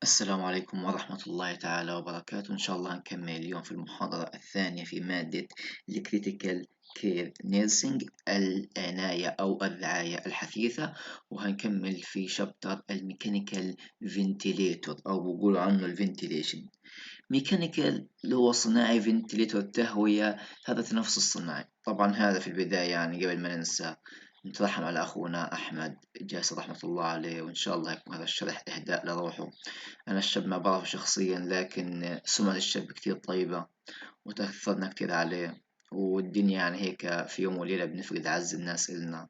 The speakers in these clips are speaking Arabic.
السلام عليكم ورحمة الله تعالى وبركاته. إن شاء الله هنكمل اليوم في المحاضرة الثانية في مادة الكريتيكال كير نيرسينج، العناية أو الرعاية الحثيثة، وهنكمل في شابتر الميكانيكال فنتيليتور أو بيقولوا عنه الفنتيليشن. ميكانيكال اللي هو صناعي، فنتيليتور التهوية، هذا تنفس الصناعي. طبعا هذا في البداية يعني قبل ما ننسى نترحم على أخونا أحمد جاسر رحمة الله عليه، وإن شاء الله يكون هذا الشرح إهداء لروحه. أنا الشاب ما بعرفه شخصيا، لكن سمعة الشاب كتير طيبة وتأثرنا كتير عليه، والدنيا يعني هيك في يوم وليلة بنفقد أعز الناس إلنا.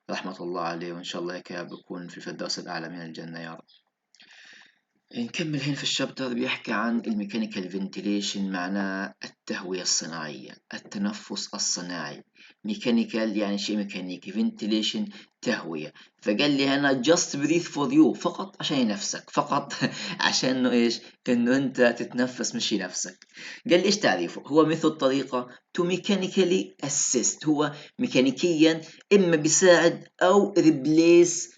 رحمة الله عليه، وإن شاء الله هيك بكون في الفردوس الأعلى من الجنة يا رب. نكمل هنا في الشابتر بيحكي عن الميكانيكال فنتيليشن، معناه التهوية الصناعية، التنفس الصناعي. ميكانيكال يعني شيء ميكانيكي، فنتيليشن تهوية. فقال لي هنا just breathe for you، فقط عشان نفسك، فقط عشان انه ايش؟ انه انت تتنفس مش نفسك. قال لي ايش تعريفه؟ هو مثل الطريقة to mechanically assist، هو ميكانيكيا اما بيساعد او replace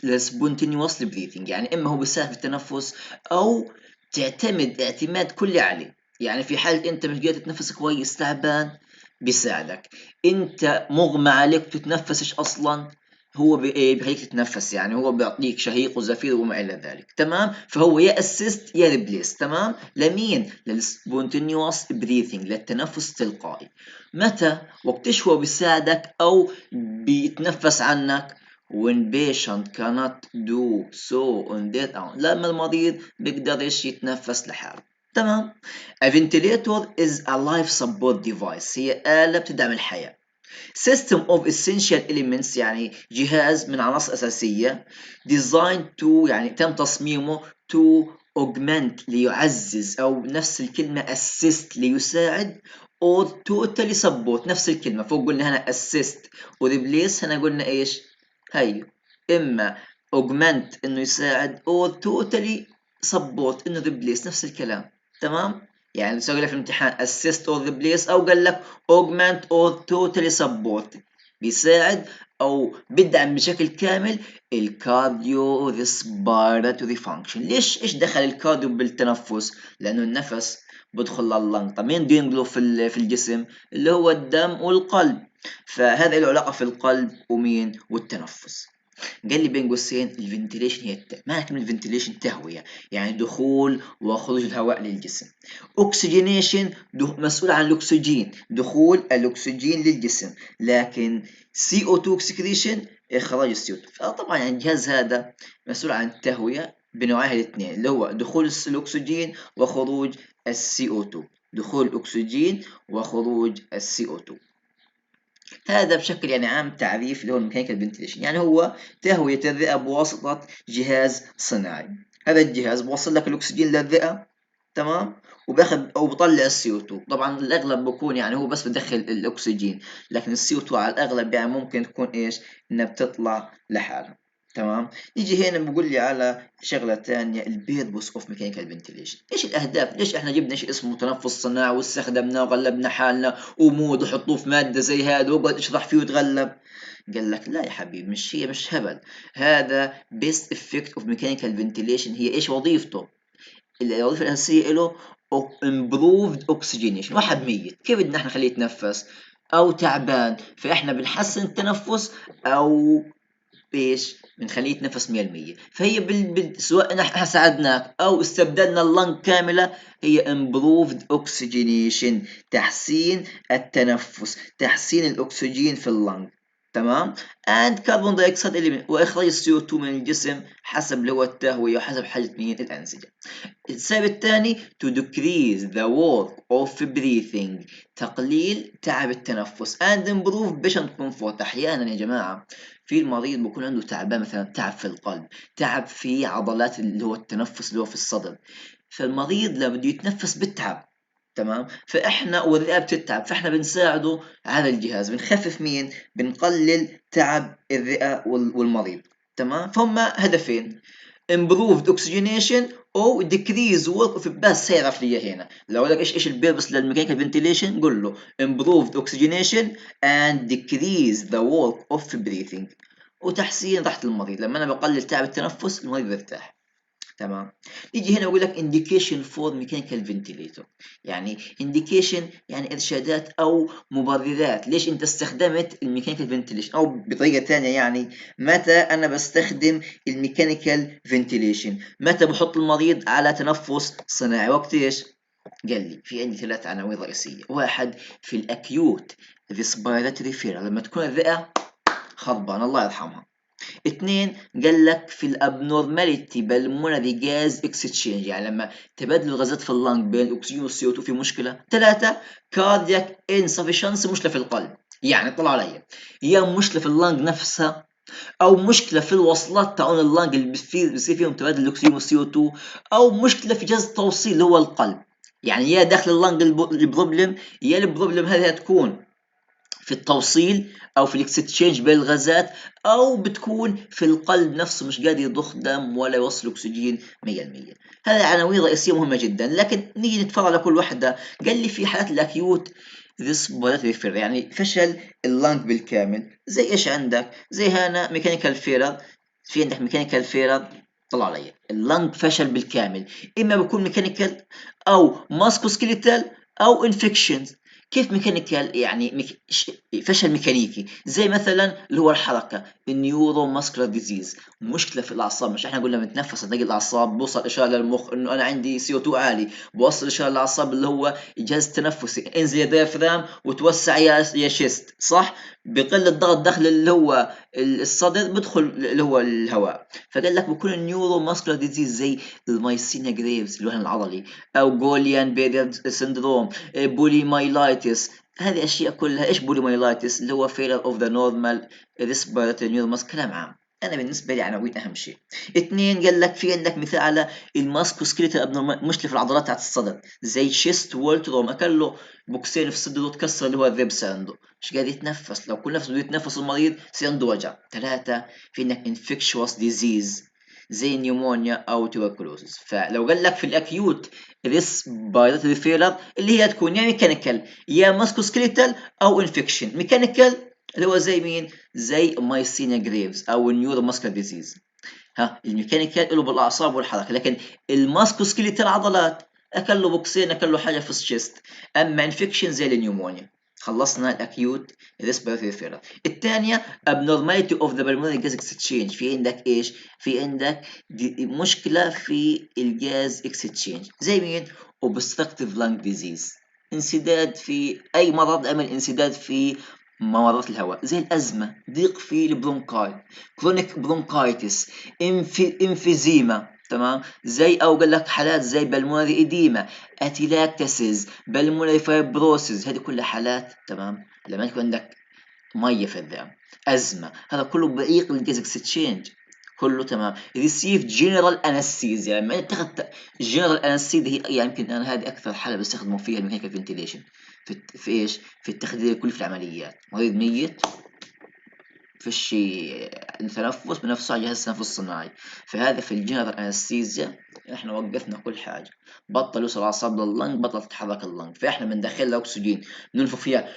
للسبونتينيوس بريثنج، يعني اما هو بيساعد في التنفس او تعتمد اعتماد كلي عليه. يعني في حالة انت مش قادر تتنفس كويس، تعبان، بيساعدك. انت مغمى عليك تتنفسش اصلا، هو بيخليك تتنفس، يعني هو بيعطيك شهيق وزفير وما الى ذلك. تمام، فهو يا اسيست يا ريبليس. تمام، لمين؟ للسبونتينيوس بريثنج، للتنفس التلقائي. متى؟ وقتش هو بيساعدك او بيتنفس عنك؟ when patient cannot do so on their own، لما المريض بيقدرش يتنفس لحاله. تمام. A ventilator is a life support device، هي آلة بتدعم الحياة. System of essential elements يعني جهاز من عناصر أساسية. Designed to يعني تم تصميمه to augment ليعزز، أو نفس الكلمة assist ليساعد، or totally support نفس الكلمة. فوق قلنا هنا assist و replace، هنا قلنا إيش؟ هي إما augment إنه يساعد or totally support إنه replace، نفس الكلام. تمام؟ يعني سوي لك في الامتحان assist or replace، أو قال لك augment or totally support، بيساعد أو بيدعم بشكل كامل الكارديو ريسبيراتوري فانكشن. ليش؟ إيش دخل الكارديو بالتنفس؟ لأنه النفس بدخل لللنج. طب مين بده ينقله في الجسم؟ اللي هو الدم والقلب، فهذا له علاقة في القلب ومين؟ والتنفس. قال لي بين قوسين الفنتيليشن هي معنى كلمة فنتيليشن تهوية، يعني دخول وخروج الهواء للجسم. اوكسجينيشن مسؤول عن الاكسجين، دخول الاكسجين للجسم. لكن CO2 اكسكريشن، اخراج السي او 2. فطبعا يعني الجهاز هذا مسؤول عن التهوية بنوعيها الاثنين، اللي هو دخول الاكسجين وخروج السي او 2، دخول الاكسجين وخروج السي او 2. هذا بشكل يعني عام تعريف اللي هو الميكانيكال فنتيليشن، يعني هو تهوية الرئة بواسطة جهاز صناعي. هذا الجهاز بوصل لك الأكسجين للرئة، تمام، وباخذ او بطلع السي او 2. طبعا الاغلب بكون يعني هو بس بدخل الاكسجين، لكن السي او 2 على الاغلب يعني ممكن تكون ايش؟ انها بتطلع لحالها. تمام. نيجي هنا بقول لي على شغله ثانيه، البيربوس اوف ميكانيكال فنتيليشن. ايش الاهداف؟ ليش احنا جبنا شيء اسمه تنفس صناعي واستخدمناه وغلبنا حالنا ومود وحطوه في ماده زي هذا واقعد اشرح فيه وتغلب؟ قال لك لا يا حبيبي، مش هبل. هذا بيست افكت اوف ميكانيكال فنتيليشن. هي ايش وظيفته؟ الوظيفة الأساسية له improved oxygenation. واحد ميت كيف بدنا احنا نخليه يتنفس؟ أو تعبان، فإحنا بنحسن التنفس، أو بإيش؟ بنخليه يتنفس 100%. فهي سواء احنا ساعدناك أو استبدلنا اللنج كاملة، هي improved oxygenation، تحسين التنفس، تحسين الأكسجين في اللنج. تمام. and carbon dioxide element، وإخراج السي او 2 من الجسم حسب اللي هو التهوية وحسب حاجة مين؟ الأنسجة. السبب الثاني to decrease the work of breathing، تقليل تعب التنفس and improve patient comfort. أحيانا يا جماعة في المريض بيكون عنده تعبان، مثلا تعب في القلب، تعب في عضلات اللي هو التنفس اللي هو في الصدر، فالمريض لما بده يتنفس بتعب. تمام، فاحنا والرئه بتتعب، فاحنا بنساعده على الجهاز، بنخفف مين؟ بنقلل تعب الرئه والمريض. تمام، فهم هدفين، improved oxygenation او decrease work of، بس هيعرف لي هنا لو لك ايش البيربس للميكانيكال فنتيليشن، قول له improved oxygenation and decrease the work of breathing، وتحسين راحة المريض. لما انا بقلل تعب التنفس المريض بيرتاح. تمام. نيجي هنا بقول لك indication for mechanical ventilator، يعني indication يعني ارشادات او مبررات ليش انت استخدمت الميكانيكال فنتيليشن، او بطريقه ثانيه يعني متى انا بستخدم الميكانيكال فنتيليشن، متى بحط المريض على تنفس صناعي، وقت ايش؟ قال لي في عندي ثلاث عناوين رئيسيه. واحد في الاكيوت ريسبيراتوري فيلر، لما تكون الرئه خربانه الله يرحمها. اتنين قال لك في الابنورماليتي بالمونري جاز اكستشينج، يعني لما تبادل الغازات في اللنج بين الاكسجين والسي او 2 في مشكله. ثلاثه كاردياك انسفشنس، مشكله في القلب. يعني طلع علي يا مشكله في اللنج نفسها، او مشكله في الوصلات تاعون اللنج اللي بيصير فيهم تبادل الاكسجين والسي او 2، او مشكله في جهاز التوصيل اللي هو القلب. يعني يا داخل اللنج البروبلم، يا البروبلم هذه هتكون في التوصيل او في الاكستشينج بين الغازات، او بتكون في القلب نفسه مش قادر يضخ دم ولا يوصل اكسجين 100%. هذه عناوين رئيسيه مهمه جدا، لكن نيجي نتفرج على كل واحده. قال لي في حالات الاكيوت ريسبيراتوري فيلر، يعني فشل اللنج بالكامل، زي ايش عندك؟ زي هنا ميكانيكال فيلر، في عندك ميكانيكال فيلر. طلع علي اللنج فشل بالكامل، اما بيكون ميكانيكال او ماسكوسكيليتال او انفكشنز. كيف ميكانيكال؟ يعني فشل ميكانيكي، زي مثلا اللي هو الحركه، النيورو ماسكولار ديزيز، مشكله في الاعصاب. مش احنا قلنا بنتنفس عن طريق الاعصاب، بوصل اشاره للمخ انه انا عندي سي او 2 عالي، بوصل اشاره للاعصاب اللي هو الجهاز التنفسي، انزل يا ديافرام وتوسع يا شيست، صح؟ بقل الضغط داخل اللي هو الصدر، بدخل اللي هو الهواء. فقال لك بكون النيورو ماسكولار ديزيز زي المايسينيا جريفز الوهن العضلي، او جوليان بيرير سندروم، بوليمايلايتس. هذه اشياء كلها ايش بوليمايلايتس؟ اللي هو failure of the normal respiratory neuromuscular. كلام عام. انا بالنسبه لي عناوين اهم شيء. اثنين قال لك في عندك مثال على الماسكوسكيليتال ابنورمال، مشكله في العضلات تاعت الصدر، زي تشيست وول تروم، اكل له بوكسين في صدره وتكسر اللي هو الريبس عنده، مش قادر يتنفس. لو كل نفسه بده يتنفس المريض يصير عنده وجع. ثلاثه في عندك infectious disease زي النيومونيا او تيوبركلوزس. فلو قال لك في الاكيوت ريسبيراتوري فيلر، اللي هي تكون يا ميكانيكال يا ماسكوسكيليتال او انفكشن. ميكانيكال اللي هو زي مين؟ زي مايسينيا جريفز او النيورو ماسكولار ديزيز. ها الميكانيكال له بالاعصاب والحركه، لكن الماسكوسكيليتال عضلات، اكل له بوكسين، اكل له حاجه في الشيست. اما انفكشن زي النيومونيا. خلصنا الاكيوت ريسبيراتوري فيلر. الثانيه abnormality of the pulmonary gas exchange، في عندك ايش؟ في عندك مشكله في الجاز اكستشينج، زي مين؟ obstructive lung disease، انسداد في اي مرض عمل انسداد في ممرات الهواء، زي الازمه، ضيق في البرونكاي، كرونيك برونكايتس، انفيزيما. تمام. زي او قال لك حالات زي بالمونري ايديما، اتيلاكتسز، بالمونري فايبروسز. هذه كلها حالات تمام لما يكون عندك ميه في الدم، ازمه، هذا كله بعيق الجاز اكستشينج. كله تمام. ريسيف جنرال انستيزيا، لما اتخذ جنرال انستيزيا هي يعني يمكن انا هذه اكثر حاله بستخدموا فيها الميكانيكال فنتيليشن في ايش؟ في التخدير الكلي في العمليات. مريض ميت فيش تنفس، بنفسه على جهاز التنفس الصناعي، فهذا في الجنرال انستيزيا احنا وقفنا كل حاجه، بطل يوصل اعصاب لللنج، بطل تتحرك اللنج، فاحنا بندخل لها اكسجين، بننفخ فيها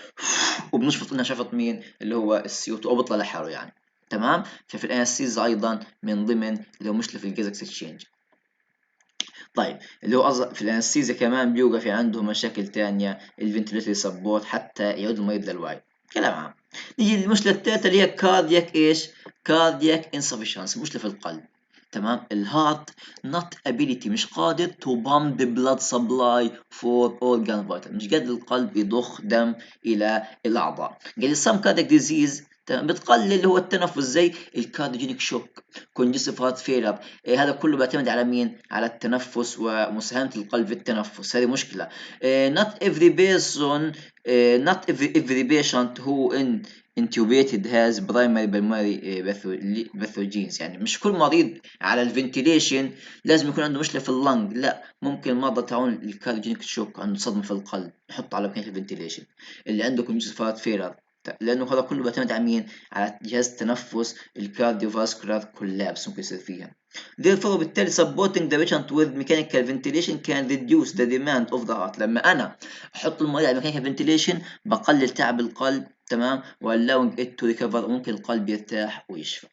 وبنشفط لنا شفط مين؟ اللي هو السي او 2، او بيطلع لحاله يعني. تمام. ففي الانستيزيا ايضا من ضمن اللي هو مشكله في الجاز اكسشينج. طيب اللي هو في الانستيزيا كمان بيوقع في عنده مشاكل تانية، الفنتليتري سبورت حتى يعود المريض للوعي. كلام عام. نيجي للمشكلة الثالثة اللي هي كاردياك ايش؟ كاردياك انسفشنس، مشكلة في القلب. تمام. الهارت not ability، مش قادر to pump the blood supply for organ vital، مش قادر القلب يضخ دم الى الاعضاء. قال some cardiac disease تمام بتقلل اللي هو التنفس، زي الكارديوجينيك شوك، كونجستيف هارت فيلر. هذا كله بيعتمد على مين؟ على التنفس ومساهمة القلب في التنفس. هذه مشكلة. not every person not every patient who intubated has primary pulmonary pathogens، يعني مش كل مريض على الفنتيليشن لازم يكون عنده مشكلة في اللنج، لا، ممكن المرضى تاعون الكارديوجينيك شوك عنده صدمة في القلب نحط على مكان الفنتيليشن، اللي عنده كونجستيف هارت فيلر، لانه هذا كله بيعتمد على مين؟ على جهاز التنفس، الكارديوفاسكولار كولابس ممكن يصير فيها. Therefore بالتالي supporting the patient with mechanical ventilation can reduce the demand of the heart. لما انا احط المريض على mechanical ventilation بقلل تعب القلب، تمام، و allowing it to recover، ممكن القلب يرتاح ويشفى.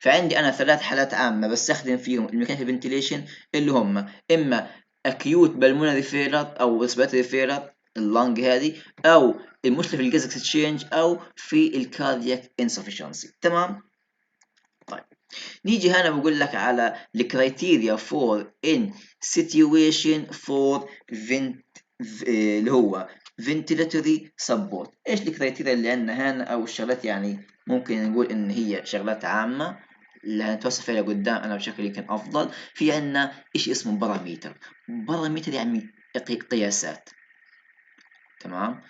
فعندي أنا 3 حالات عامة باستخدم فيهم الميكانيكال فنتيليشن اللي هم إما acute pulmonary failure أو respiratory failure اللنج هذه، أو المشكلة في الجاز اكسشينج، أو في الكاردياك insufficiency. تمام؟ طيب نيجي هنا بقول لك على الكرايتيريا فور ان situation for اللي هو ventilatory support. ايش الكرايتيريا اللي عندنا هنا او الشغلات؟ يعني ممكن نقول ان هي شغلات عامة اللي هنتوصف عليها قدام انا بشكل يمكن افضل. في عندنا ايش اسمه باراميتر. باراميتر يعني قياسات. تمام.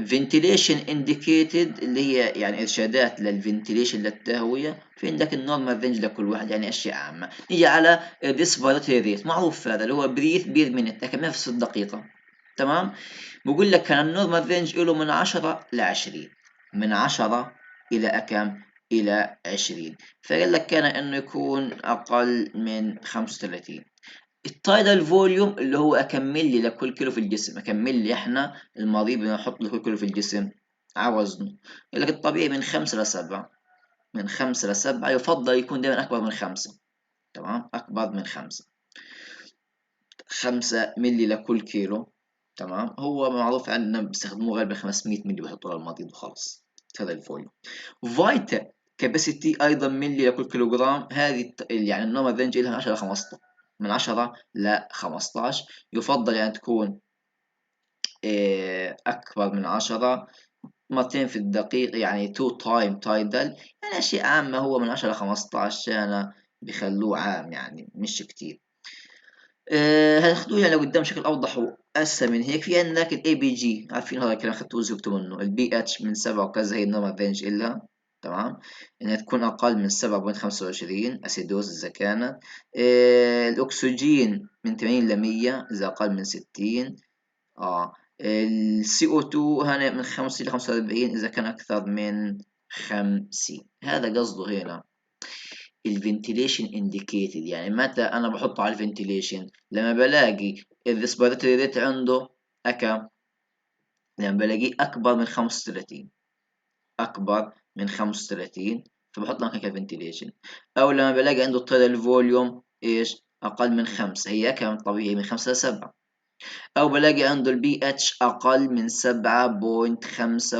ventilation indicated اللي هي يعني إرشادات للفنتيليشن للتهوية. في عندك النورمال رينج لكل واحد يعني أشياء عامة. نيجي على respiratory rate معروف هذا اللي هو بريث بير مينت لكن نفس الدقيقة. تمام. بقول لك كان النورمال رينج له من 10 ل 20. من 10 إلى أكم؟ إلى 20. فقال لك كان إنه يكون أقل من 35. التايدال فوليوم اللي هو اكمل لي لكل كيلو في الجسم، اكمل لي احنا المريض بنحط له كل كيلو في الجسم على وزنه. يقول لك الطبيعي من 5 ل7. من 5 ل7 يفضل يكون دائما اكبر من 5. تمام، اكبر من 5. 5 ملي لكل كيلو. تمام، هو معروف عندنا بيستخدموه غالبا 500 ملي بيحطوه للمريض وخلاص. هذا الفوليوم. فايتا كاباسيتي ايضا ملي لكل كيلو جرام. هذه يعني النورمال رينج لها 10 ل 15. من 10 ل 15. يفضل يعني تكون أكبر من 10 مرتين في الدقيقة، يعني 2 تايم تايدل. يعني شيء عام، ما هو من 10 ل 15 سنة بيخلوه عام يعني مش كتير. هناخدوه يعني لقدام بشكل أوضح وأسهل من هيك. في عندك ال ABG، عارفين هذا الكلام خدتوه زهقتوا منه. ال BH من 7 وكذا هي النورمال رينج إلها. تمام، إنها تكون أقل من 7.25 أسيدوز إذا كانت. الأكسجين من 80 ل 100 إذا أقل من 60. ال CO2 هنا من 50 ل 45 إذا كان أكثر من 50. هذا قصده هنا الفنتيليشن انديكيتد. يعني متى أنا بحطه على الفنتيليشن؟ لما بلاقي الريسبيراتوري ريت عنده أكم؟ لما بلاقيه أكبر من 35. أكبر من 35 فبحط مكانك الفنتيليشن. أو لما بلاقي عنده التايدال فوليوم إيش؟ أقل من 5. هي كم طبيعي؟ من 5 ل7. أو بلاقي عنده البي اتش أقل من 7.5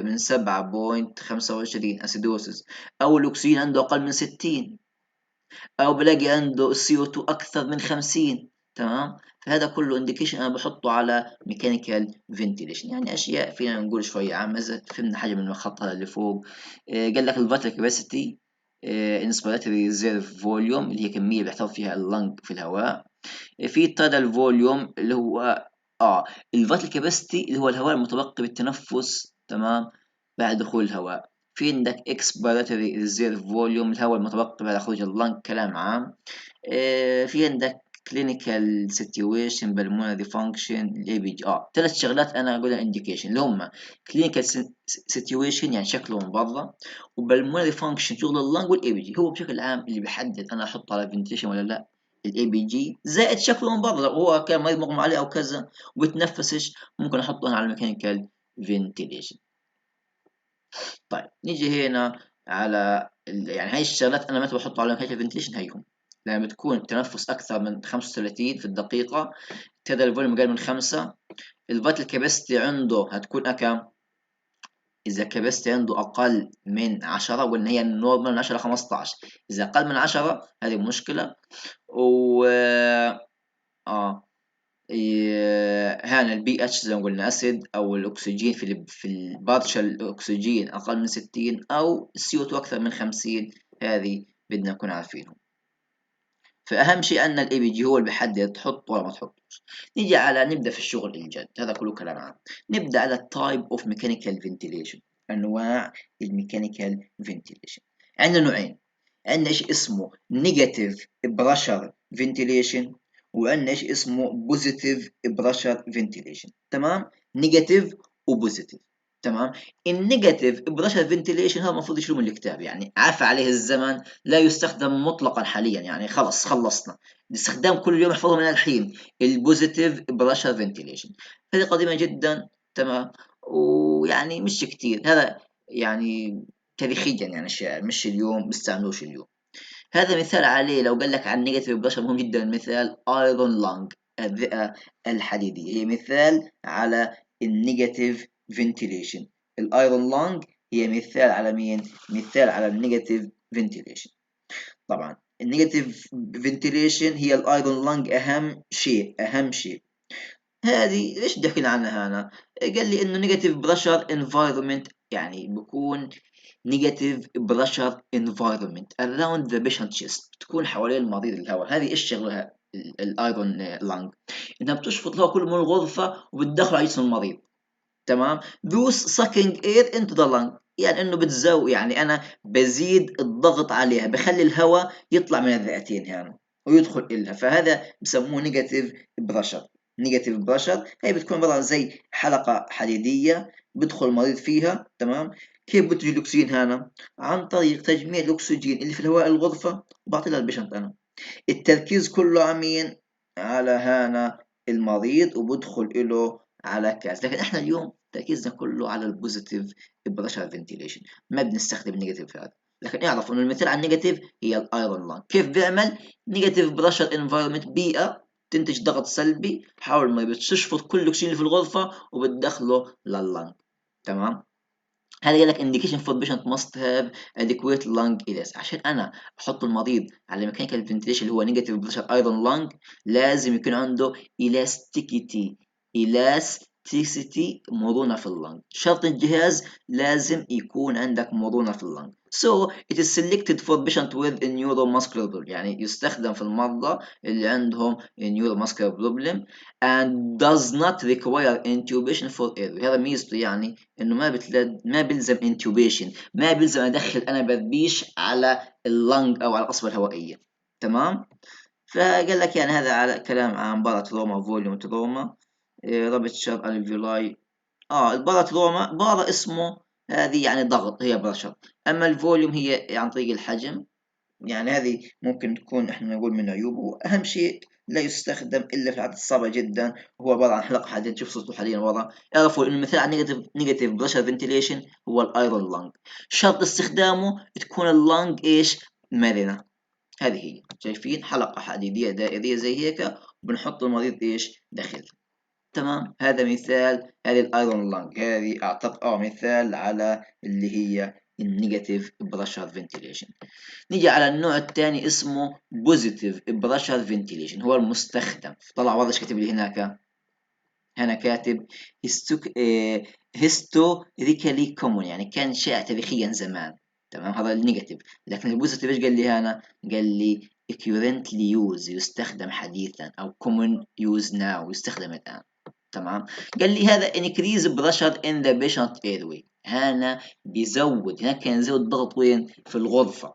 من 7.25 أسيدوسس. أو الأكسجين عنده أقل من 60. أو بلاقي عنده السي او 2 أكثر من 50. تمام. فهذا كله انديكيشن أنا بحطه على ميكانيكال فنتيليشن. يعني أشياء فينا نقول شوية عامة إذا فهمنا حاجة من الخط هذا اللي فوق. قال لك الفاتر كاباسيتي انسبيراتوري ريزيرف فوليوم اللي هي كمية بيحتوي فيها اللنج في الهواء. في التايدال فوليوم اللي هو الفيتال كاباسيتي اللي هو الهواء المتبقي بالتنفس. تمام، بعد دخول الهواء. في عندك اكسبيراتوري ريزيرف فوليوم الهواء المتبقي بعد خروج اللنج كلام عام. في عندك كلينيكال سيتويشن بالمونري فانكشن الاي بي جي. 3 شغلات انا اقولها انديكيشن اللي هم كلينيكال سيتويشن يعني شكله من برا، وبالمونري فانكشن شغل اللنج، والاي بي جي هو بشكل عام اللي بيحدد انا احطه على فنتيشن ولا لا. الاي بي جي زائد شكله من برا، لو هو كان مريض مغمى عليه او كذا وبتنفسش ممكن احطه هنا على الميكانيكال فنتيليشن. طيب نيجي هنا على يعني هاي الشغلات انا متى بحطه على الميكانيكال فنتيليشن هيهم؟ لما بتكون التنفس اكثر من 35 في الدقيقة، ابتدى الفوليوم اقل من 5، الفيتال كاباسيتي عنده هتكون كم؟ إذا الكباستي عنده أقل من 10 وإن هي النورمال من 10 ل 15. إذا أقل من 10 هذه مشكلة. و هنا البي اتش زي ما قلنا اسيد، او الاكسجين في البارشل الاكسجين اقل من 60، او السي او 2 اكثر من 50. هذه بدنا نكون عارفينهم. فاهم شيء ان الاي بي جي هو اللي بيحدد تحط ولا ما تحطش. نيجي على نبدا في الشغل الجد، هذا كله كلام عام. نبدا على التايب اوف ميكانيكال فنتيليشن. انواع الميكانيكال فنتيليشن عندنا نوعين. عندنا شيء اسمه نيجاتيف بريشر فنتيليشن، وعندنا شيء اسمه بوزيتيف بريشر فنتيليشن. تمام، نيجاتيف وبوزيتيف. تمام. النيجاتيف بريشر فنتيليشن هذا المفروض يشيلوه من الكتاب، يعني عفى عليه الزمن، لا يستخدم مطلقا حاليا، يعني خلص خلصنا الاستخدام كل يوم احفظه من الحين. البوزيتيف بريشر فنتيليشن هذه قديمة جدا. تمام، ويعني مش كتير هذا يعني تاريخيا يعني الشاعر، مش اليوم بيستعملوش اليوم. هذا مثال عليه. لو قال لك عن نيجاتيف بريشر مهم جدا، مثال ايرون لانج، الرئة الحديدية، هي مثال على النيجاتيف فنتيليشن. الايرون لانج هي مثال على مين؟ مثال على النيجاتيف فنتيليشن. طبعا النيجاتيف فنتيليشن هي الايرون لانج، اهم شيء اهم شيء. هذه ايش دخل عنها هنا؟ قال لي انه نيجاتيف بريشر انفايرمنت، يعني بكون نيجاتيف بريشر انفايرمنت اراوند ذا بيشنت تشيست، تكون حوالين المريض الهواء. هذه ايش شغلها الايرون لانج؟ انها بتشفط الهواء كله من الغرفه وبتدخله على جسم المريض. تمام. those sucking air into the lung، يعني انه بتزود، يعني انا بزيد الضغط عليها، بخلي الهواء يطلع من الرئتين هنا ويدخل إلها، فهذا بسموه نيجاتيف بريشر. نيجاتيف بريشر هي بتكون عباره عن زي حلقه حديديه بدخل المريض فيها. تمام. كيف بتجي الاكسجين هنا؟ عن طريق تجميع الاكسجين اللي في الهواء الغرفه وبعطي لها البيشنت انا. التركيز كله على مين؟ على هنا المريض، وبدخل له على كاس. لكن احنا اليوم تركيزنا كله على البوزيتيف بريشر فنتيليشن، ما بنستخدم النيجاتيف في هذا. لكن اعرف انه المثال على النيجاتيف هي الايرون لانج. كيف بيعمل؟ نيجاتيف بريشر انفايرمنت، بيئه تنتج ضغط سلبي، حاول ما بتشفط كل الاكسجين اللي في الغرفه وبتدخله لللنج. تمام. هذا قال لك indication for patient must have adequate lung elasticity. عشان انا احط المريض على mechanical ventilation اللي هو negative pressure iron lung، لازم يكون عنده elasticity. elasticity، مرونة في اللنج. شرط الجهاز لازم يكون عندك مرونة في اللنج. So it is selected for patient with a neuromuscular problem، يعني يستخدم في المرضى اللي عندهم neuromuscular problem and does not require intubation for airway. هذا ميزته، يعني انه ما بيلزم انتوبيشن، ما بيلزم ادخل انا بربيش على اللنج او على القصبه الهوائيه. تمام. فقال لك يعني هذا على كلام عن باراثروما فوليوم تروما. رابتشر الفيولاي. الباراثروما بارا اسمه، هذه يعني ضغط، هي برشر. اما الفوليوم هي عن طريق الحجم. يعني هذه ممكن تكون احنا نقول من عيوبه. اهم شيء لا يستخدم الا في الحالات الصعبه جدا، وهو عباره عن حلقه حديد. شوف صورته حاليا ورا. اعرفوا انه مثال على نيجاتيف بريشر فنتيليشن هو الايرون لانج. شرط استخدامه تكون اللانج ايش؟ مرنه. هذه هي، شايفين حلقه حديديه دائريه زي هيك، وبنحط المريض ايش داخل. تمام. هذا مثال، هذه الايرون لانج، هذه اعتقد مثال على اللي هي النيجاتيف بريشر فنتيليشن. نيجي على النوع الثاني اسمه بوزيتيف بريشر فنتيليشن، هو المستخدم. طلع واضح كاتب لي هناك، هنا كاتب هيستوريكالي كومون، يعني كان شائع تاريخيا زمان. تمام. هذا النيجاتيف. لكن البوزيتيف ايش قال لي هنا؟ قال لي currently use، يستخدم حديثا، او common use now، يستخدم الان. تمام. قال لي هذا increase pressure in the patient airway، هنا بيزود، هناك كان يزود الضغط وين؟ في الغرفة.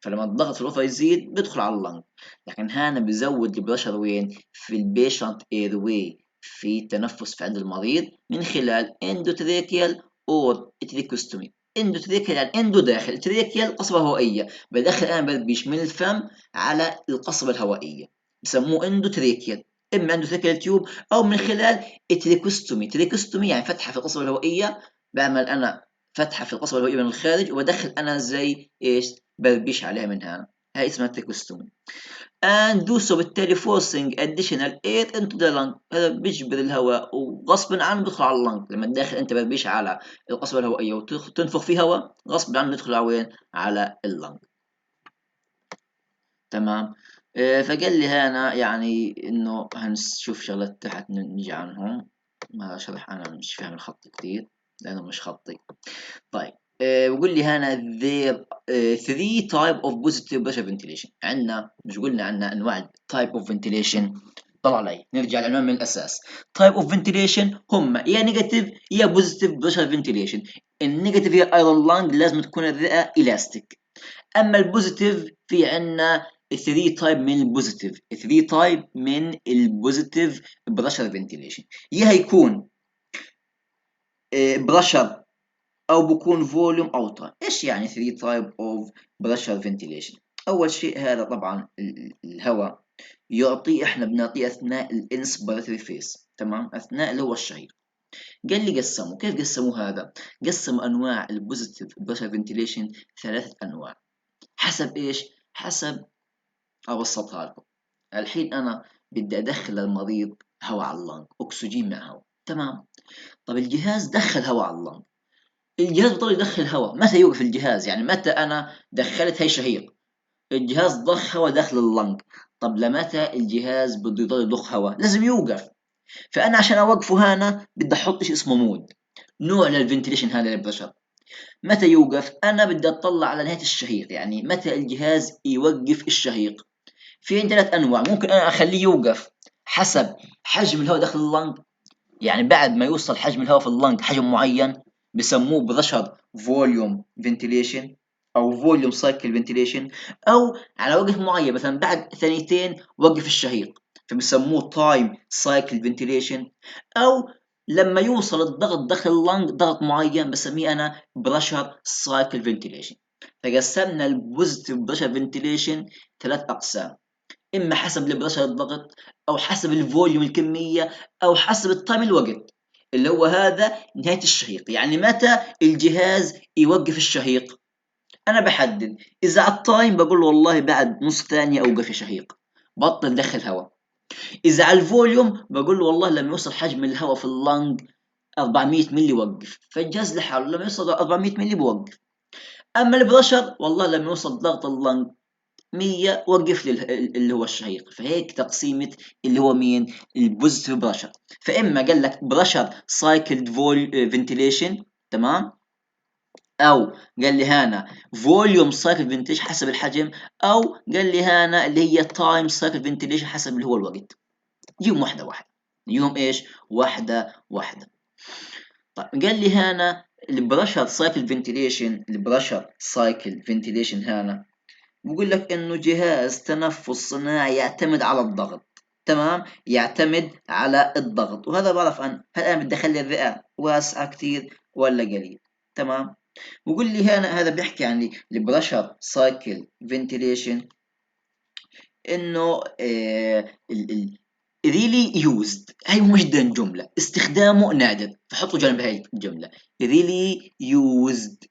فلما الضغط في الغرفة يزيد بيدخل على اللنج. لكن هنا بيزود البريشر وين؟ في البيشنت اير واي، في التنفس في عند المريض، من خلال اندوتريكيال اور تريكوستومي. اندوتريكيال يعني اندو داخل، تريكيال قصبة هوائية، بدخل انا بربيش من الفم على القصبة الهوائية، بسموه اندوتريكيال. اما اندوتريكيال تيوب او من خلال تريكوستومي. تريكوستومي يعني فتحة في القصبة الهوائية، بعمل انا فتحة في القصبة الهوائية من الخارج، وبدخل انا زي ايش؟ بربيش عليها من هنا. هاي اسمها تريكوستومي. and do so بالتالي forcing additional air into the lung، هذا بيجبر الهواء وغصبا عنه بيدخل على اللنج. لما تدخل انت بربيش على القصبة الهوائية وتنفخ فيه هواء، غصبا عنه يدخل على وين؟ على اللنج. تمام. فقال لي هنا يعني انه هنشوف شغلات تحت نجي عنهم. ما شرح، انا مش فاهم الخط كتير لانه مش خطي. طيب. وقول لي هنا there three type of positive pressure ventilation. عندنا، مش قلنا عندنا انواع type of ventilation؟ طلع علي نرجع للعنوان من الاساس. type of ventilation هم يا نيجاتيف يا positive pressure ventilation. النيجاتيف هي ايرون لانج، لازم تكون الرئه الاستيك. اما البوزيتيف في عندنا 3 تايب من البوزيتيف، 3 تايب من البوزيتيف بريشر فنتيليشن. يا هيكون بريشر او بكون فوليوم او تايم. ايش يعني 3 تايب اوف بريشر فنتيليشن؟ اول شيء هذا طبعا الهواء احنا بنعطيه اثناء الانسبيراتوري فيس. تمام. اثناء اللي هو الشهيق. قال لي قسموا. كيف قسموا هذا؟ قسموا انواع البوزيتيف بريشر فنتيليشن 3 انواع. حسب ايش؟ حسب، ابسطها لكم. الحين انا بدي ادخل المريض هواء على اللنج، اكسجين مع هواء، تمام. طب الجهاز دخل هواء على اللنج، الجهاز بطل يدخل هواء، متى يوقف الجهاز؟ يعني متى انا دخلت هي شهيق، الجهاز ضخ هواء داخل اللنج، طب لمتى الجهاز بده يضل يضخ هواء؟ لازم يوقف. فانا عشان اوقفه هنا بدي احط شيء اسمه مود، نوع للفنتيليشن هذا للبشر. متى يوقف؟ انا بدي اطلع على نهايه الشهيق، يعني متى الجهاز يوقف الشهيق. في عندي 3 انواع، ممكن انا اخليه يوقف حسب حجم الهواء داخل اللنج، يعني بعد ما يوصل حجم الهواء في اللنج حجم معين بسموه بريشر فوليوم فنتيليشن او فوليوم سايكل فنتيليشن، او على وقت معين مثلا بعد ثانيتين وقف الشهيق فبسموه تايم سايكل فنتيليشن، او لما يوصل الضغط داخل اللنج ضغط معين بسميه انا بريشر سايكل فنتيليشن. فقسمنا البوزيتيف بريشر فنتيليشن 3 اقسام، اما حسب البريشر الضغط، او حسب الفوليوم الكميه، او حسب التايم الوقت اللي هو هذا نهايه الشهيق، يعني متى الجهاز يوقف الشهيق. انا بحدد اذا على التايم بقول له والله بعد نص ثانيه اوقف الشهيق، بطل دخل هواء. اذا على الفوليوم بقول له والله لما يوصل حجم الهواء في اللنج 400 ملي وقف، فالجهاز لحاله لما يوصل 400 ملي بوقف. اما البريشر والله لما يوصل ضغط اللنج 100 وقف لي اللي هو الشهيق. فهيك تقسيمة اللي هو مين؟ البوزيتيف بريشر. فاما قال لك بريشر سايكلد فول فنتيليشن، تمام، او قال لي هنا فوليوم سايكل فنتيليشن حسب الحجم، او قال لي هنا اللي هي تايم سايكل فنتيليشن حسب اللي هو الوقت. يوم واحده واحده، يوم ايش؟ واحده واحده. طيب قال لي هنا البريشر سايكل فنتيليشن، البريشر سايكل فنتيليشن هنا بقول لك انه جهاز تنفس صناعي يعتمد على الضغط، تمام، يعتمد على الضغط. وهذا بعرف عن هل انا بدي اخلي الرئه واسعه كثير ولا قليل، تمام. بقول لي هنا هذا بيحكي عن البريشر سايكل فنتيليشن انه really used، هي مش جدا جمله استخدامه نادر، فحطوا جنب هاي الجمله really used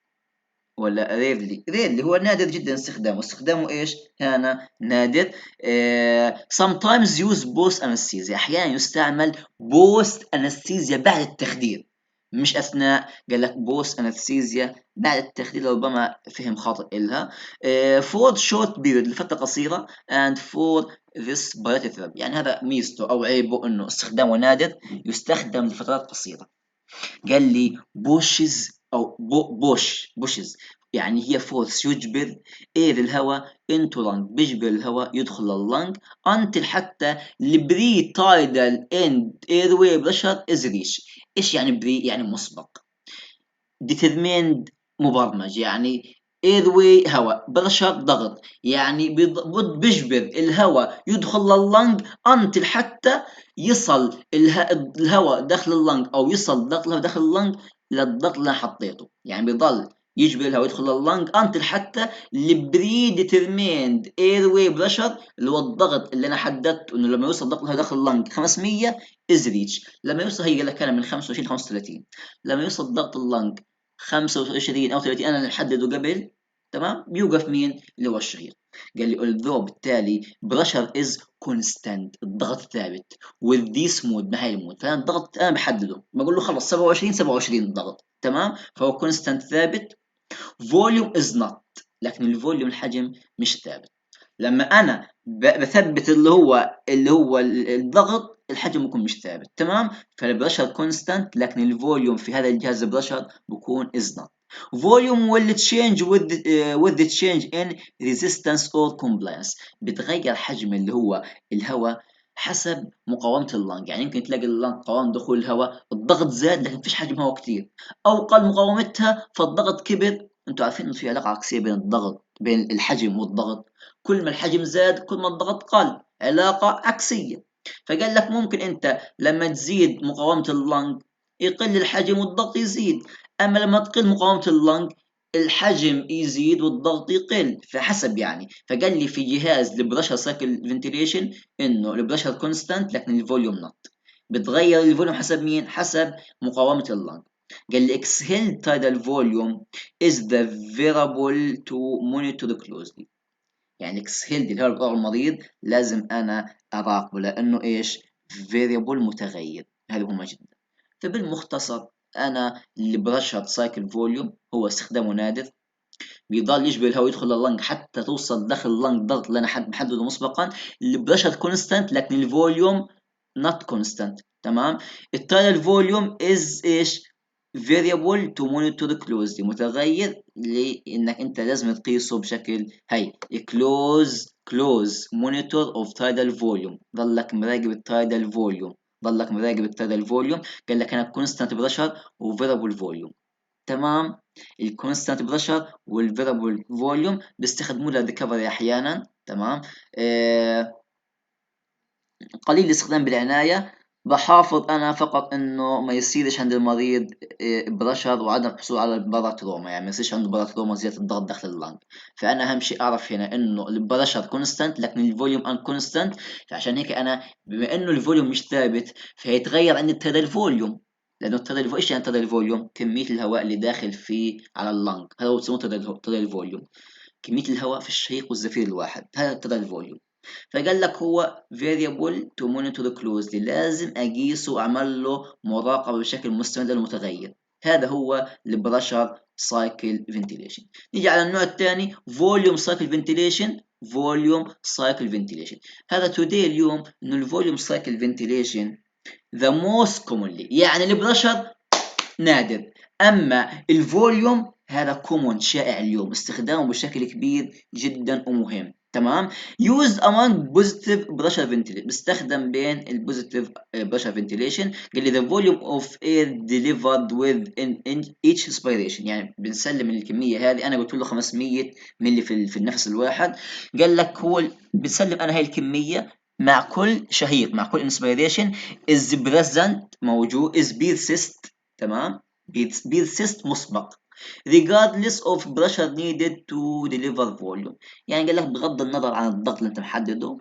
ولا ريرلي هو نادر جدا استخدامه ايش هنا نادر. sometimes use post anesthesia، احيانا يستعمل post anesthesia بعد التخدير، مش اثناء. قال لك post anesthesia بعد التخدير، ربما فهم خاطئ إلها. for short period لفترة قصيرة and for respiratory therapy، يعني هذا ميزته او عيبه انه استخدامه نادر، يستخدم لفترات قصيرة. قال لي بوشز او بوشز يعني هي فورس يجبر اير الهواء انتو لانج، بيجبر الهواء يدخل لللانج انتل حتى البري تايدال اند اير واي بريشر از ريش. ايش يعني بري؟ يعني مسبق. determined مبرمج، يعني ايروي هواء، برشر ضغط، يعني بيجبر الهواء يدخل لللنج انتل حتى يصل الهواء داخل اللنج، او يصل ضغط الهواء داخل اللنج للضغط اللي انا حطيته، يعني بيضل يجبر الهواء يدخل لللنج انتل حتى البري ديترميند اير واي بريشر اللي هو الضغط اللي انا حددته انه لما يوصل ضغط الهواء داخل اللنج 500 از ريتش. لما يوصل هي قال لك انا من 25 35، لما يوصل ضغط اللنج 25 او 30 انا اللي محدده قبل، تمام، بيوقف مين؟ اللي هو الشهيق. قال لي although بالتالي pressure is constant، الضغط ثابت with this mode بهاي المود. فانا الضغط انا بحدده بقول له خلص 27 27 الضغط، تمام، فهو constant ثابت. volume is not، لكن الفوليوم الحجم مش ثابت. لما انا بثبت اللي هو الضغط، الحجم بيكون مش ثابت، تمام. فالبريشر كونستانت لكن الفوليوم في هذا الجهاز البريشر بيكون is not. volume will change with the change in resistance or compliance، بتغير حجم اللي هو الهواء حسب مقاومة اللنج. يعني يمكن تلاقي اللنج قوام دخول الهواء الضغط زاد لكن فيش حجم هواء كتير، او قل مقاومتها فالضغط كبر. انتوا عارفين انه في علاقة عكسية بين الضغط، بين الحجم والضغط، كل ما الحجم زاد كل ما الضغط قل، علاقة عكسية. فقال لك ممكن انت لما تزيد مقاومة اللنج يقل الحجم والضغط يزيد، اما لما تقل مقاومة اللنج الحجم يزيد والضغط يقل، فحسب يعني. فقال لي في جهاز البريشر سايكل فنتيليشن انه البريشر كونستانت لكن الفوليوم نوت. بتغير الفوليوم حسب مين؟ حسب مقاومة اللنج. قال لي exhaled tidal volume is the variable to monitor closely. يعني exhaled اللي هو الوضع المريض لازم انا اراقبه لانه ايش؟ variable متغير. هذا مهم جدا. فبالمختصر انا البرشر سايكل فوليوم هو استخدامه نادر، بيضل يجبر الهواء يدخل لللنج حتى توصل داخل اللنج ضغط اللي انا محدده مسبقا. البريشر كونستانت لكن الفوليوم نوت كونستانت. تمام. التايل فوليوم از ايش؟ variable to monitor closely، متغير لانك انت لازم تقيسه بشكل هي close monitor of tidal volume. ضلك مراقب التايدال فوليوم، ضلك مراقب التايدال فوليوم. قال لك انا كونستانت بريشر وفيرابل فوليوم. تمام. الكونستانت بريشر والفيرابل فوليوم بيستخدموه للريكفري احيانا. تمام. قليل الاستخدام بالعنايه. بحافظ انا فقط انه ما يصيرش عند المريض برشر وعدم الحصول على الباراتروما، يعني ما يصيرش عنده باراتروما زياده الضغط داخل اللنج. فانا اهم شيء اعرف هنا انه البرشر كونستانت لكن الفوليوم ان كونستانت. فعشان هيك انا بما انه الفوليوم مش ثابت فهيتغير عند التدل فوليوم. لانه التدل ايش يعني التدل فوليوم؟ كميه الهواء اللي داخل فيه على اللنج، هذا هو يسموه تدل فوليوم. كميه الهواء في الشهيق والزفير الواحد، هذا التدل فوليوم. فقال لك هو variable to monitor closely، لازم اقيسه واعمل له مراقبه بشكل مستمر المتغير. هذا هو البرشر سايكل فنتيليشن. نيجي على النوع الثاني فوليوم سايكل فنتيليشن. فوليوم سايكل فنتيليشن هذا تودي اليوم انه الفوليوم سايكل فنتيليشن the most commonly، يعني البرشر نادر، اما الفوليوم هذا كومون شائع اليوم، استخدامه بشكل كبير جدا ومهم. تمام. used among positive pressure ventilation، بستخدم بين البوزيتيف pressure ventilation. قال لي the volume of air delivered in each respiration، يعني بنسلم الكميه هذه. انا قلت له 500 ملي في النفس الواحد. قال لك هو بنسلم انا هاي الكميه مع كل شهيق، مع كل inspiration is present موجود is persist. تمام. بيرسيست مسبق regardless of pressure needed to deliver volume. يعني قال لك بغض النظر عن الضغط اللي انت محدده،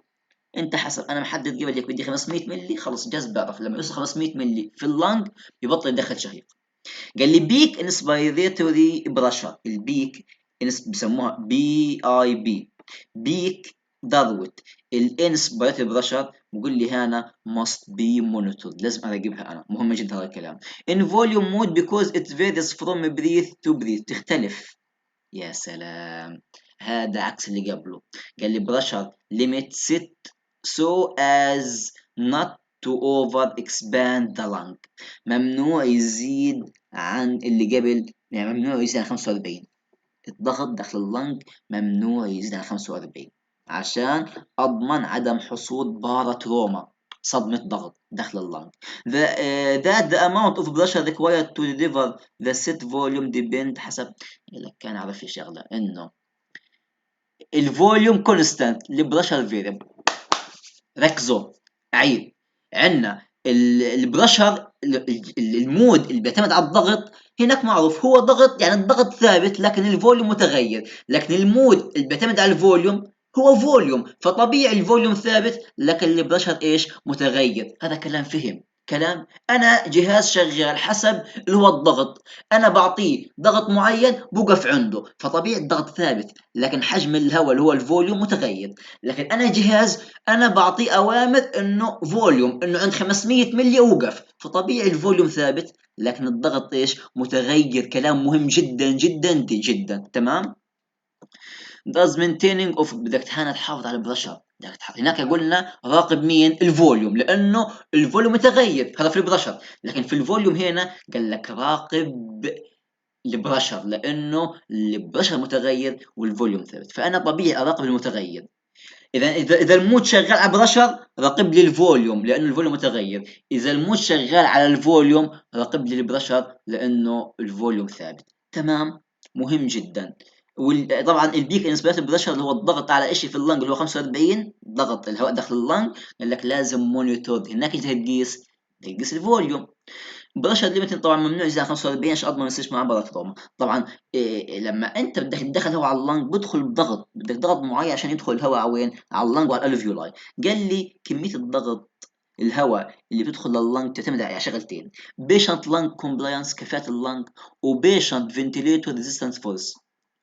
انت حسب انا محدد قبل لك بدي 500 ملي، خلص جاز بعرف لما يوصل 500 ملي في اللنج يبطل يدخل شهيق. قال لي بيك انسبيريتوري بريشر، البيك بسموها بي اي بي، بيك ذروة الانسبيريتوري بريشر. بقول لي هنا must be monitored، لازم اراقبها انا، مهمة جدا هذا الكلام. in volume mode because it varies from breath to breath، تختلف. يا سلام، هذا عكس اللي قبله. قال لي بريشر limit set so as not to over expand the lung، ممنوع يزيد عن اللي قبل، يعني ممنوع يزيد عن 45. الضغط داخل اللنج ممنوع يزيد عن 45 عشان اضمن عدم حصول باراتروما، صدمة ضغط داخل اللنج. That the amount of pressure required to deliver the set volume depend حسب. لك كان عارف في شغلة انه الفوليوم كونستانت البريشر فيريبل. ركزوا، عيد. عندنا البريشر المود اللي بيعتمد على الضغط هناك معروف هو ضغط، يعني الضغط ثابت لكن الفوليوم متغير. لكن المود اللي بيعتمد على الفوليوم هو فوليوم، فطبيعي الفوليوم ثابت لكن البريشر ايش؟ متغير. هذا كلام فهم. كلام انا جهاز شغال حسب اللي هو الضغط، انا بعطيه ضغط معين بوقف عنده، فطبيعي الضغط ثابت لكن حجم الهواء اللي هو الفوليوم متغير. لكن انا جهاز انا بعطيه اوامر انه فوليوم انه عند 500 ملي اوقف، فطبيعي الفوليوم ثابت لكن الضغط ايش؟ متغير. كلام مهم جدا جدا جدا. تمام. does maintaining of، بدك هنا تحافظ على البريشر. هناك قلنا راقب مين؟ الفوليوم، لانه الفوليوم متغير هذا في البريشر، لكن في الفوليوم هنا قال لك راقب البريشر لانه البريشر متغير والفوليوم ثابت، فانا طبيعي اراقب المتغير. اذا المود شغال على بريشر راقب لي الفوليوم لانه الفوليوم متغير، اذا المود شغال على الفوليوم راقب لي البريشر لانه الفوليوم ثابت. تمام. مهم جدا. وطبعا البيك انسبيرت بريشر اللي هو الضغط على شيء في اللنج اللي هو 45 ضغط الهواء داخل اللنج. قال لك لازم مونيتور هناك تقيس الفوليوم. برشا ليميتنج طبعا ممنوع يزيد عن 45 عشان اضمن ما يصيرش معاه باراتروما. طبعا لما انت بدك تدخل هواء على اللنج بدخل بضغط، بدك ضغط معين عشان يدخل الهواء على وين؟ على اللنج وعلى الالفيولاي. قال لي كميه الضغط الهواء اللي بيدخل لللنج تعتمد على شغلتين: بيشنت لنج كومبلاينس كفاءة اللنج، وبيشنت فنتيليتور ريزيستنس فورس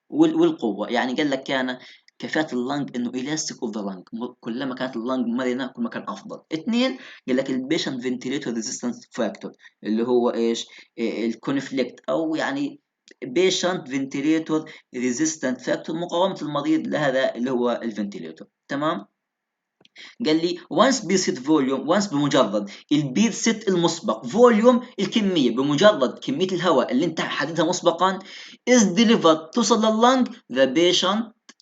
والقوة. يعني قال لك كان كفاءة اللنج انه elastic اوف ذا لنج، كلما كانت اللنج مرنة كل ما كان افضل. اثنين، قال لك البيشنت فنتيليتور ريزيستنس فاكتور اللي هو ايش؟ الكونفليكت او يعني بيشنت فنتيليتور ريزيستنت فاكتور، مقاومة المريض لهذا اللي هو الفنتيليتور. تمام. قال لي once بيست فوليوم، once بمجرد البيت ست المسبق فوليوم الكميه، بمجرد كميه الهواء اللي انت حددها مسبقا is delivered توصل لللنج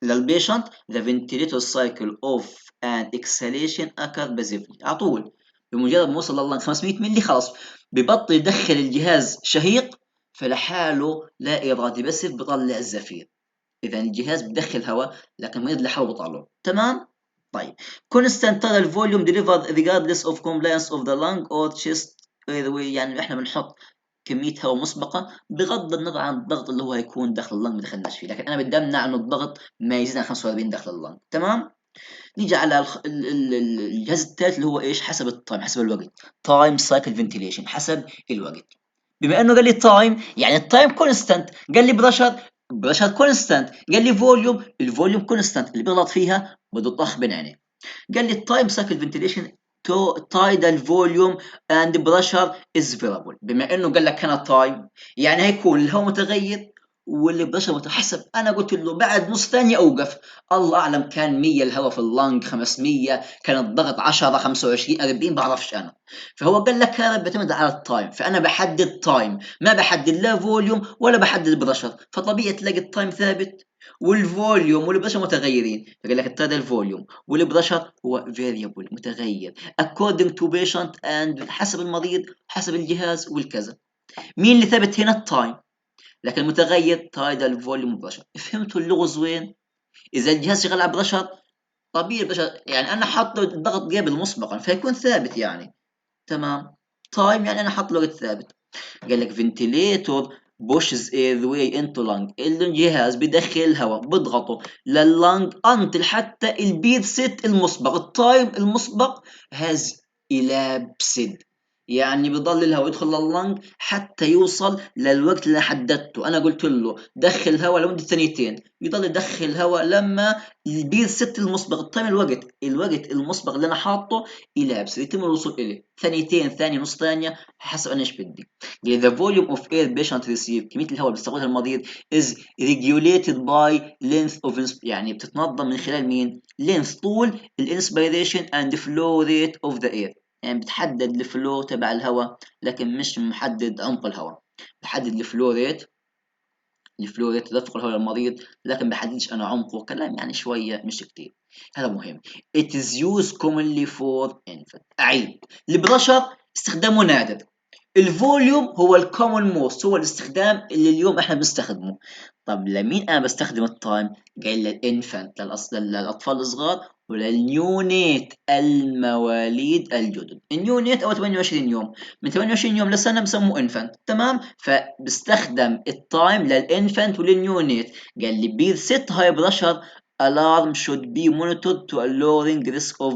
للبيشنت the ventilator cycle of an exhalation occur passively. على طول بمجرد ما وصل لللنج 500 ملي خلاص ببطل يدخل الجهاز شهيق، فلحاله لا ارادي بس بيطلع الزفير. اذا الجهاز بدخل هواء لكن المريض لحاله بيطلعه. تمام. طيب constant total volume delivered regardless of compliance of the lung or chest airway، يعني احنا بنحط كمية هواء مسبقة بغض النظر عن الضغط اللي هو هيكون داخل اللنج ما دخلناش فيه، لكن انا بدي امنع انه الضغط ما يزيد عن 45 داخل اللنج. تمام. نيجي على الجهاز الثالث اللي هو ايش؟ حسب التايم، حسب الوقت، تايم سايكل فنتيليشن، حسب الوقت. بما انه قال لي تايم يعني التايم كونستانت، قال لي بريشر كونستانت، قال لي فوليوم، الفوليوم كونستانت، اللي بيغلط فيها بده طخ بين عينيه. قال لي التايم سايكل فنتيليشن تو تايدال فوليوم اند بريشر از فيرابل. بما انه قال لك كان تايم يعني هيكون الهواء متغير والبريشر متحسب. انا قلت له بعد نص ثانيه اوقف. الله اعلم كان 100 الهواء في اللنج، 500 كان الضغط 10 25 40 بعرفش انا. فهو قال لك هذا بيعتمد على التايم، فانا بحدد تايم ما بحدد لا فوليوم ولا بحدد بريشر، فطبيعي تلاقي التايم ثابت والفوليوم والبريشر متغيرين. فقال لك هذا الفوليوم والبريشر هو variable متغير according to patient and حسب المريض حسب الجهاز والكذا. مين اللي ثابت هنا؟ التايم، لكن متغير تايدال فوليوم بريشر. فهمتوا اللغز وين؟ اذا الجهاز شغال على بريشر طبيعي البريشر يعني انا حاطط الضغط قبل مسبقا فيكون ثابت يعني. تمام. تايم يعني انا حاطط له وقت ثابت. قال لك فنتيليتور بوشز اير واي انتو لانج، الجهاز بيدخل الهواء بيضغطه لللانج انتل حتى البيت ست المسبق، التايم المسبق هاز elapsed، يعني بيضل الهواء يدخل لللنج حتى يوصل للوقت اللي حددته. انا قلت له دخل هواء لمده ثانيتين، يضل يدخل هواء لما البير ست المسبق التايم الوقت المسبق اللي انا حاطه elapsed يتم الوصول اليه ثانيتين، ثانيه، نص ثانيه، حسب انا ايش بدي. the volume of air patient receive، كميه الهواء اللي بيستقبلها المريض is regulated by length of يعني بتتنظم من خلال مين؟ length طول الانسبيريشن and flow rate of the air، يعني بتحدد الفلو تبع الهواء لكن مش محدد عمق الهواء. بحدد الفلو ريت تدفق الهواء للمريض لكن بحددش انا عمقه، كلام يعني شويه مش كتير. هذا مهم. it is used commonly for infant. اعيد، البرشر استخدامه نادر، الفوليوم هو الكومن موست، هو الاستخدام اللي اليوم احنا بنستخدمه. طب لمين انا بستخدم التايم؟ قال للانفانت للاطفال الصغار وللنيونيت المواليد الجدد. النيونيت او 28 يوم، من 28 يوم لسنه بسموه انفانت. تمام. فبستخدم التايم للانفانت وللنيونيت. قال لي بير ست هاي بريشر alarm should be monitored to a lowering risk of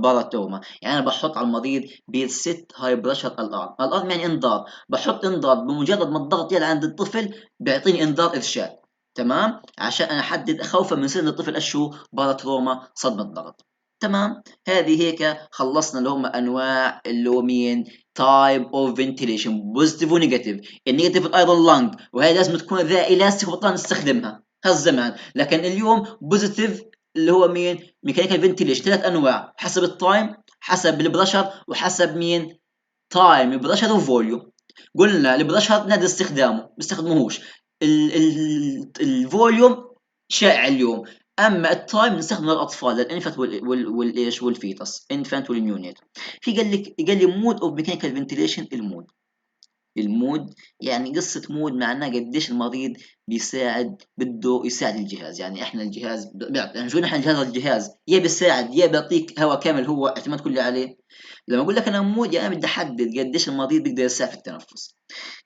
baratoma. يعني انا بحط على المريض بيرست هاي بريشر الارم يعني انذار، بحط انذار بمجرد ما الضغط يعلى عند الطفل بيعطيني انذار ارشاد. تمام. عشان انا احدد خوفا من سن الطفل اشو باراتروما صدمه ضغط. تمام. هذه هيك خلصنا اللي هم انواع اللي هو مين؟ تايب اوف فنتيليشن، بوزيتيف ونيجاتيف. النيجاتيف ايضا لانج، وهي لازم تكون ذا الاستيك وبطلنا نستخدمها هالزمان. لكن اليوم بوزيتيف اللي هو مين؟ ميكانيكال فنتيليشن، ثلاث انواع حسب التايم حسب البريشر وحسب مين؟ تايم بريشر وفوليوم. قلنا البريشر نادر استخدامه بيستخدموهوش، الفوليوم شائع اليوم، اما التايم بنستخدمه للاطفال للانفانت والايش والفيتس، انفانت والنيونيت. في قال لي مود اوف ميكانيكال فنتيليشن. المود يعني قصة مود معناه قديش المريض بيساعد، بده يساعد الجهاز. يعني احنا الجهاز بيعطي يعني شو نحن الجهاز يا بيساعد يا بيعطيك هواء كامل هو اعتماد كلي عليه. لما اقول لك انا مود يعني انا بدي احدد قديش المريض بيقدر يساعد في التنفس.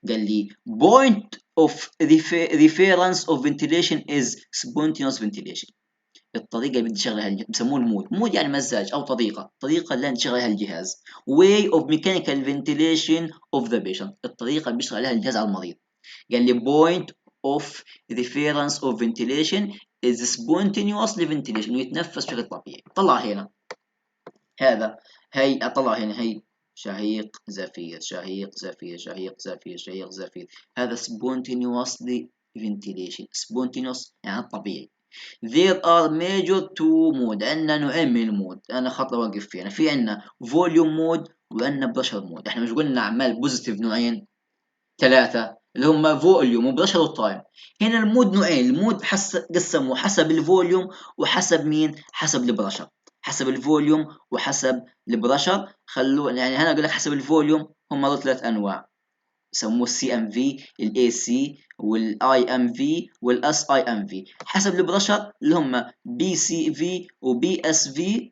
قال لي point of reference of ventilation is spontaneous ventilation. الطريقة اللي بدي شغلها بسموه المود. مود يعني مزاج أو طريقة اللي نشغل عليها الجهاز. way of mechanical ventilation of the patient، الطريقة اللي بيشتغل عليها الجهاز على المريض. قال لي point of reference of ventilation is spontaneous ventilation، إنه يتنفس بشكل طبيعي. طلع هنا هذا، هي أطلع هنا، هي شهيق زفير شهيق زفير شهيق زفير شهيق زفير. هذا spontaneously ventilation. spontaneous يعني طبيعي. There are major two mode، عندنا نوعين من المود. أنا خط أوقف فيه. في عندنا volume mode وعندنا pressure mode. إحنا مش قلنا أعمال بوزيتيف نوعين ثلاثة اللي هم فوليوم وبريشر وتايم. هنا المود نوعين. المود قسموه حسب الفوليوم وحسب مين؟ حسب البريشر. حسب الفوليوم وحسب البريشر. خلوه يعني هنا اقول لك حسب الفوليوم هم هذول ثلاث انواع، يسموه السي ام في، الاي سي، والاي ام في، والاس اي ام في. حسب البريشر اللي هم بي سي في وبي اس في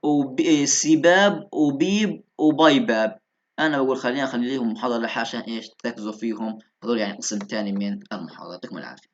وسباب وبيب وبايباب. انا بقول خلينا اخليهم محاضره لحاشا ايش تركزوا فيهم، هذول يعني قسم ثاني من المحاضره. يعطيكم العافيه.